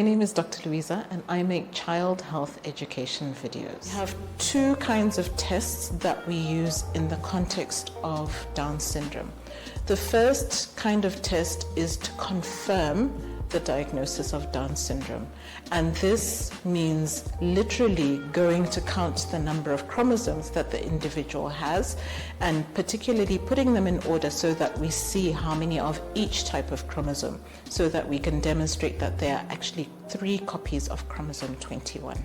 My name is Dr. Louisa and I make child health education videos. We have two kinds of tests that we use in the context of Down syndrome. The first kind of test is to confirm the diagnosis of Down syndrome, and this means literally going to count the number of chromosomes that the individual has, and particularly putting them in order so that we see how many of each type of chromosome, so that we can demonstrate that there are actually 3 copies of chromosome 21.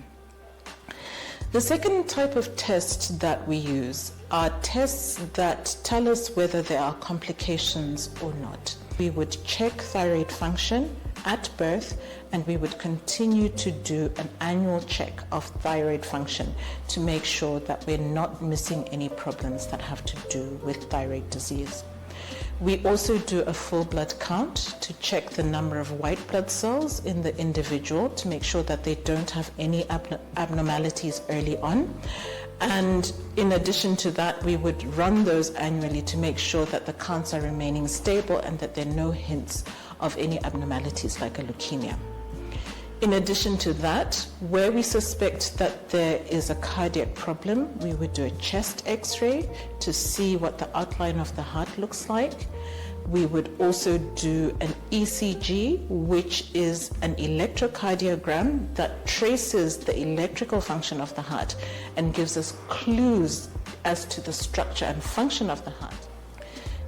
The second type of test that we use are tests that tell us whether there are complications or not. We would check thyroid function at birth, and we would continue to do an annual check of thyroid function to make sure that we're not missing any problems that have to do with thyroid disease. We also do a full blood count to check the number of white blood cells in the individual to make sure that they don't have any abnormalities early on. And in addition to that, we would run those annually to make sure that the counts are remaining stable and that there are no hints of any abnormalities like a leukemia. In addition to that, where we suspect that there is a cardiac problem, we would do a chest X-ray to see what the outline of the heart looks like. We would also do an ECG, which is an electrocardiogram that traces the electrical function of the heart and gives us clues as to the structure and function of the heart.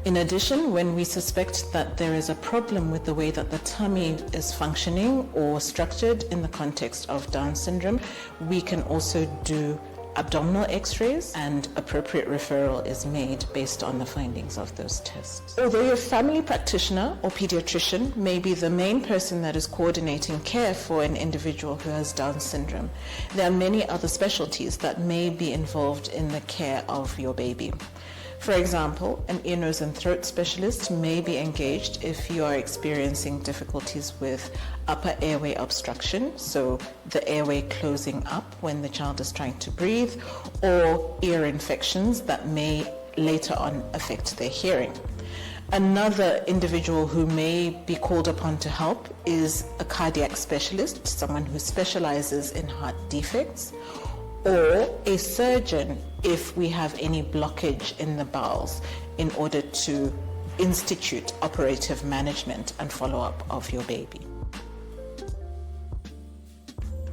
In addition, when we suspect that there is a problem with the way that the tummy is functioning or structured in the context of Down syndrome, we can also do abdominal X-rays, and appropriate referral is made based on the findings of those tests. Although your family practitioner or pediatrician may be the main person that is coordinating care for an individual who has Down syndrome, there are many other specialties that may be involved in the care of your baby. For example, an ear, nose and throat specialist may be engaged if you are experiencing difficulties with upper airway obstruction, so the airway closing up when the child is trying to breathe, or ear infections that may later on affect their hearing. Another individual who may be called upon to help is a cardiac specialist, someone who specializes in heart defects, or a surgeon if we have any blockage in the bowels, in order to institute operative management and follow-up of your baby.